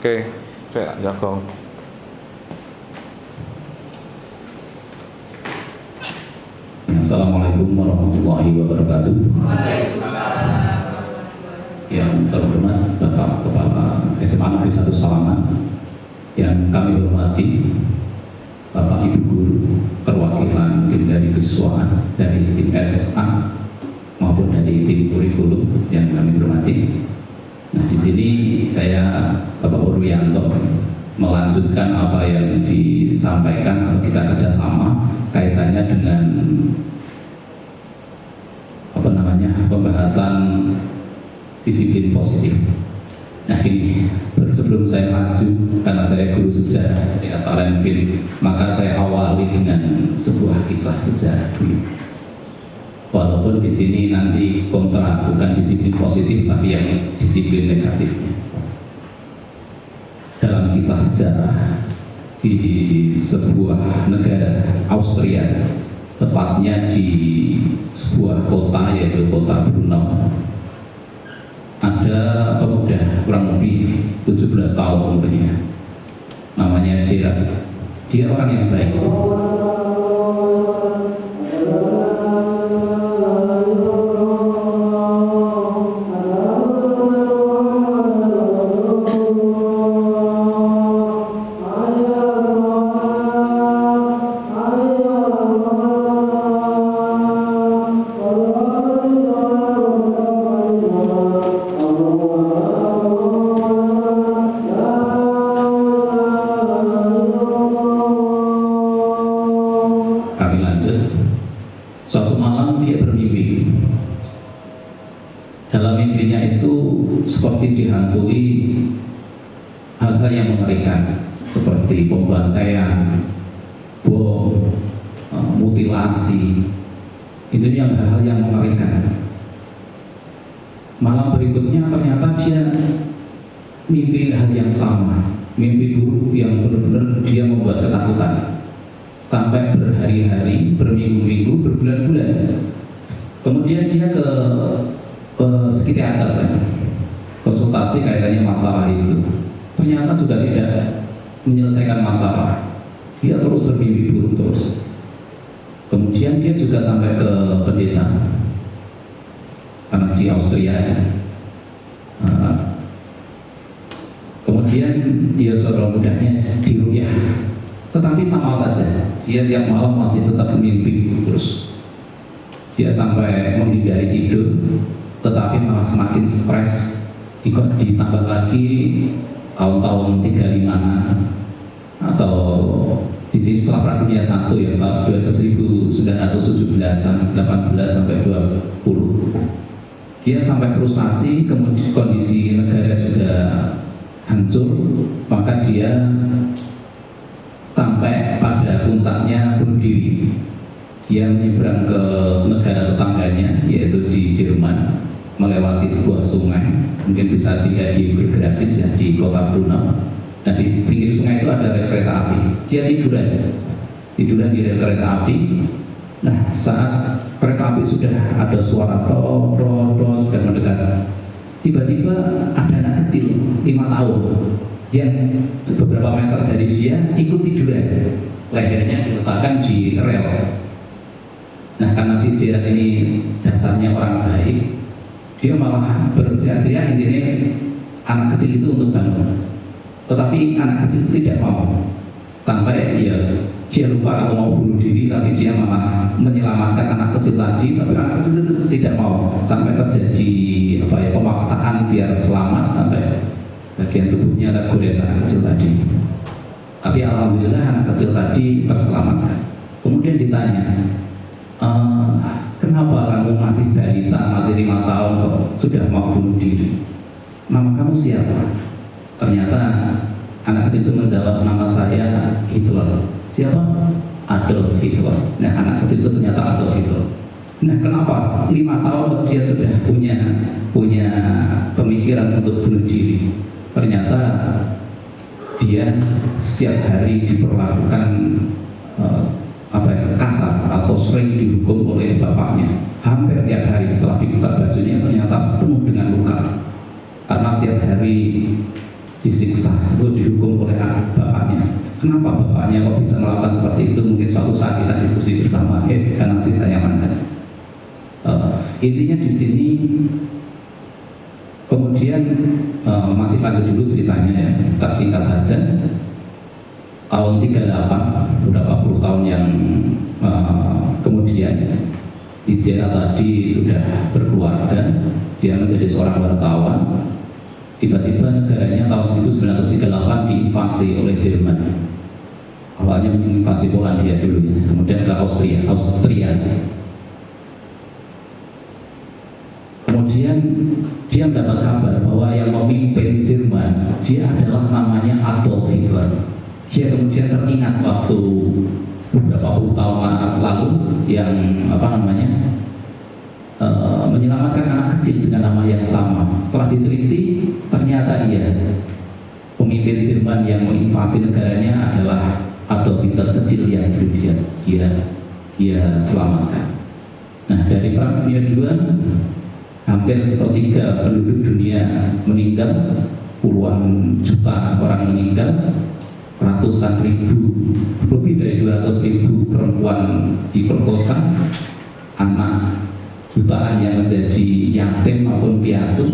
Oke, cek jagong. Assalamualaikum warahmatullahi wabarakatuh. Yang terhormat Bapak Kepala SMA Negeri 1 Salaman, yang kami hormati Bapak Ibu Guru, perwakilan tim dari kesiswaan dari tim LSA maupun dari tim kurikulum yang kami hormati. Nah, di sini saya Bapak Urwianto melanjutkan apa yang disampaikan atau kita kerjasama kaitannya dengan pembahasan disiplin positif. Nah, ini sebelum saya maju, karena saya guru sejarah di Atarenville, maka saya awali dengan sebuah kisah sejarah dulu. Walaupun di sini nanti kontra, bukan disiplin positif, tapi yang disiplin negatifnya. Dalam kisah sejarah di sebuah negara Austria, tepatnya di sebuah kota yaitu kota Brno, ada pemuda kurang lebih 17 tahun umurnya, namanya Gerard. Dia orang yang baik. Suatu malam dia bermimpi. Dalam mimpinya itu seperti dihantui hal-hal yang mengerikan, seperti pembantaian, bom, mutilasi. Itu yang hal-hal yang mengerikan. Malam berikutnya ternyata dia mimpi hal yang sama, mimpi buruk yang benar-benar dia membuat ketakutan. Sampai berhari-hari, berminggu-minggu, berbulan-bulan. Kemudian dia ke psikiater, konsultasi kaitannya masalah itu. Ternyata juga tidak menyelesaikan masalah. Dia terus bermimpi buruk terus. Kemudian dia juga sampai ke pendeta, karena di Austria. Kemudian dia saudara mudanya diruqyah. Tetapi sama saja, dia tiap malam masih tetap mimpi terus. Dia sampai menghindari tidur, tetapi malah semakin stres. Ditambah lagi tahun-tahun 35-an atau di sini setelah Perang Dunia I ya, tahun 1917-an, 18 sampai 20. Dia sampai frustasi, kemudian kondisi negara juga hancur, maka dia sampai pada puncaknya bunuh diri. Dia menyeberang ke negara tetangganya, yaitu di Jerman, melewati sebuah sungai. Mungkin bisa dilihat di geografis ya, di kota Brno. Dan di pinggir sungai itu ada rel kereta api. Dia tiduran di rel kereta api. Nah, saat kereta api sudah ada suara do sudah mendekat, tiba-tiba ada anak kecil 5 tahun yang beberapa meter dari dia ikut tiduran, lehernya diletakkan di rel. Nah, karena si Gerard ini dasarnya orang baik, dia malah berteriak-teriak, intinya anak kecil itu untuk bangun. Tetapi anak kecil itu tidak mau, sampai dia lupa atau mau bunuh diri, tapi dia malah menyelamatkan anak kecil tadi. Tapi anak kecil itu tidak mau, sampai terjadi pemaksaan biar selamat, sampai bagian tubuhnya tergores anak kecil tadi. Tapi alhamdulillah anak kecil tadi terselamatkan. Kemudian ditanya, kenapa kamu masih balita, masih 5 tahun kok sudah mau bunuh diri? Nama kamu siapa? Ternyata anak kecil itu menjawab, nama saya Hitler. Siapa? Adolf Hitler. Nah, anak kecil itu ternyata Adolf Hitler. Nah, kenapa 5 tahun dia sudah punya pemikiran untuk bunuh diri? Ternyata dia setiap hari diperlakukan kasar atau sering dihukum oleh bapaknya. Hampir tiap hari setelah dibuka bajunya ternyata penuh dengan luka, karena tiap hari disiksa. Itu kenapa bapaknya kok bisa melakukan seperti itu? Mungkin suatu saat kita diskusi bersama, karena ceritanya panjang. Intinya di sini, kemudian masih lanjut dulu ceritanya ya, kita singkat saja. Tahun 38, beberapa puluh tahun yang kemudian, si Jera tadi sudah berkeluarga, dia menjadi seorang wartawan. Tiba-tiba negaranya tahun 1938 diinvasi oleh Jerman. Awalnya menginvasi Polandia dulu ya, kemudian ke Austria. Kemudian dia mendapat kabar bahwa yang memimpin Jerman dia adalah namanya Adolf Hitler. Dia kemudian teringat waktu beberapa puluh tahun lalu yang menyelamatkan anak kecil dengan nama yang sama. Setelah diteliti, ternyata pemimpin Jerman yang menginvasi negaranya adalah Adolf Hitler kecil yang dulu dia selamatkan. Nah, dari Perang Dunia II, hampir sepertiga penduduk dunia meninggal, puluhan juta orang meninggal, ratusan ribu, lebih dari 200.000 perempuan diperkosa, anak jutaan yang menjadi yatim maupun piatu,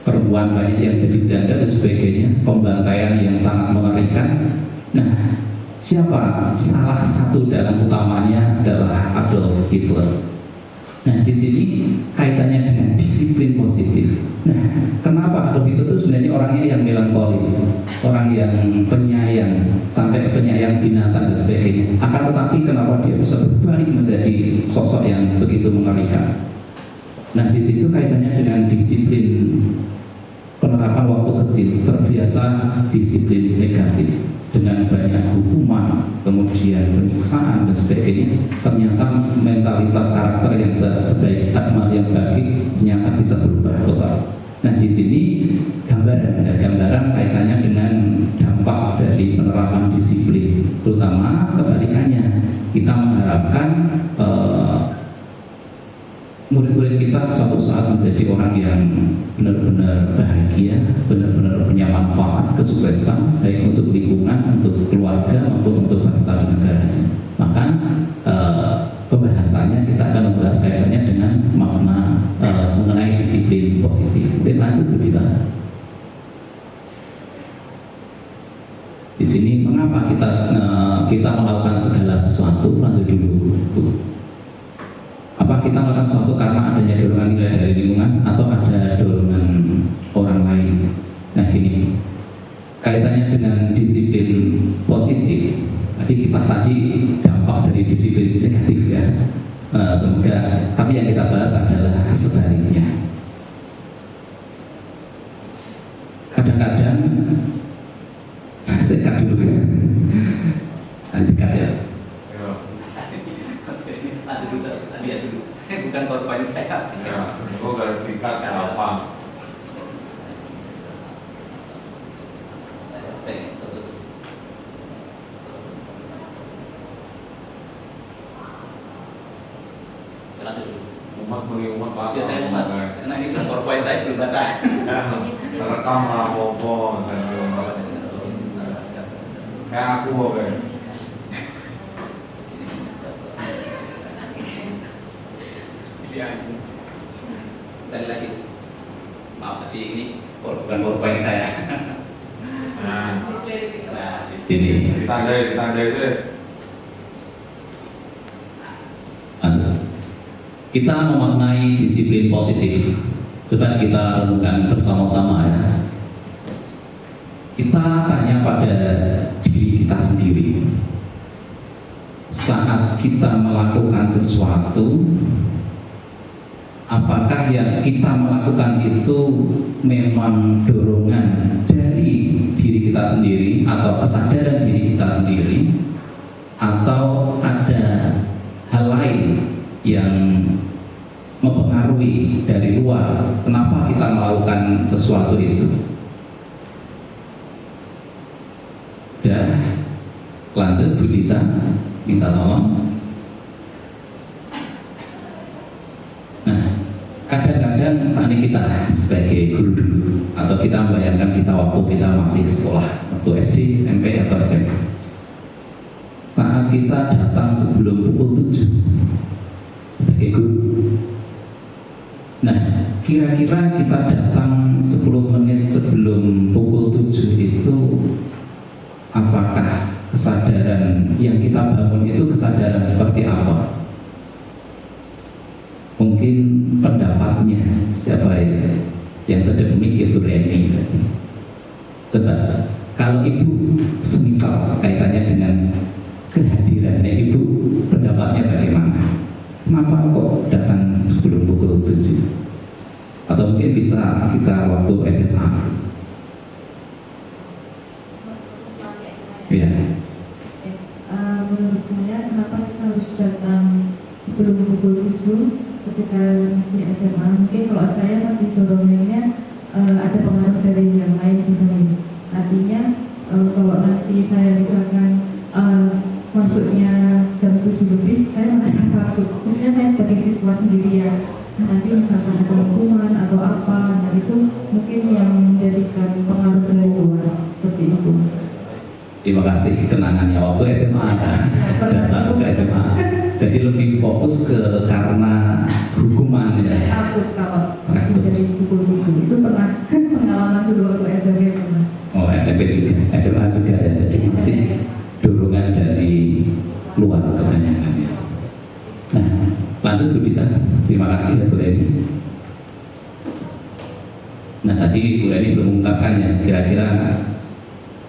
perempuan banyak yang jadi janda dan sebagainya, pembantaian yang sangat mengerikan. Nah, siapa? Salah satu dalam utamanya adalah Adolf Hitler. Nah, di sini kaitannya dengan disiplin positif. Nah, kenapa Adolf Hitler itu sebenarnya orangnya yang melankolis, orang yang penyayang, sampai penyayang binatang dan sebagainya. Akan tetapi kenapa dia bisa berbalik menjadi sosok yang begitu mengerikan? Nah, di situ kaitannya dengan disiplin penerapan waktu kecil, terbiasa disiplin negatif dengan banyak hukuman, kemudian penyiksaan dan sebagainya. Ternyata mentalitas karakter yang sebaik akmal yang baik ternyata bisa berubah total. Nah, di sini gambaran kaitannya dengan dampak dari penerapan disiplin, terutama kebalikannya. Kita mengharapkan murid-murid kita suatu saat menjadi orang yang benar-benar bahagia, benar-benar punya manfaat, kesuksesan, baik untuk lingkungan, untuk keluarga, maupun untuk bangsa dan negara. Maka pembahasannya kita akan membahas kaitannya dengan makna mengenai disiplin positif. Mungkin lanjut kita. Di sini mengapa kita melakukan segala sesuatu? Lanjut dulu, Bu. Apa kita melakukan sesuatu karena adanya dorongan nilai dari lingkungan atau ada dorongan orang lain? Nah, gini, kaitannya dengan disiplin positif. Kisah tadi dampak dari disiplin negatif ya. Semoga, tapi yang kita bahas adalah sebaliknya. Kadang-kadang, saya cut dulu. Nanti cut ya. Bukan korban saya. Ya, itu verifikat apa? Umat muni umat apa? Ya, saya umat. Karena ini PowerPoint saya belum baca. Terekam apa-apa kayak aku oke. Tadi lagi, maaf tapi ini bukan PowerPoint saya. Nah, di sini. Ditandai itu. Kita memaknai disiplin positif. Coba kita renungkan bersama-sama ya. Kita tanya pada diri kita sendiri. Saat kita melakukan sesuatu, apakah yang kita melakukan itu memang dorongan dari diri kita sendiri atau kesadaran diri kita sendiri, atau ada hal lain yang mempengaruhi dari luar kenapa kita melakukan sesuatu itu? Sudah lanjut Bu Dita, minta tolong. Nah, kadang-kadang saat ini kita sebagai guru dulu, atau kita membayangkan kita waktu kita masih sekolah, waktu SD, SMP atau SMA, saat kita datang sebelum pukul 7 sebagai guru. Nah, kira-kira kita datang 10 menit sebelum pukul 7 itu, apakah kesadaran yang kita bangun itu kesadaran seperti apa? Mungkin pendapatnya siapa ya? Yang sedang mic itu Reni. Coba, kalau ibu semisal kaitannya dengan kehadirannya ibu, pendapatnya bagaimana? Kenapa kok datang sebelum pukul 7? Atau mungkin bisa kita waktu SMA. Ya. Menurut saya, kenapa kita harus datang sebelum pukul 7 ketika masih SMA? Mungkin kalau saya masih dorongannya ada pengaruh dari yang lain juga nih. Artinya kalau nanti saya misalkan masuknya jam 7 lebih, saya merasa takut. Khususnya saya sebagai siswa sendiri ya. Nanti misalkan ada hukuman atau apa, nah itu mungkin yang menjadikan pengaruh dari luar seperti itu. Terima kasih kenangannya waktu SMA dan baru ke SMA. Jadi lebih fokus ke karena hukuman ya. Takut kalau dari pukul 7 itu pernah pengalaman dulu waktu SMP pernah. Oh, SMP juga, SMA juga ya. Jadi masih dorongan dari luar kebanyakan ya. Nah, lanjut Bu Dita. Terima kasih ya Bu Reni. Nah, tadi Bu Reni belum mengungkapkan ya, kira-kira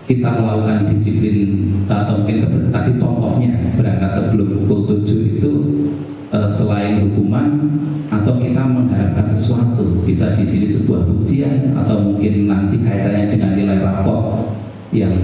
kita melakukan disiplin atau mungkin tadi contohnya berangkat sebelum pukul 7 itu selain hukuman atau kita mengharapkan sesuatu, bisa di sini sebuah pujian atau mungkin nanti kaitannya dengan nilai rapor yang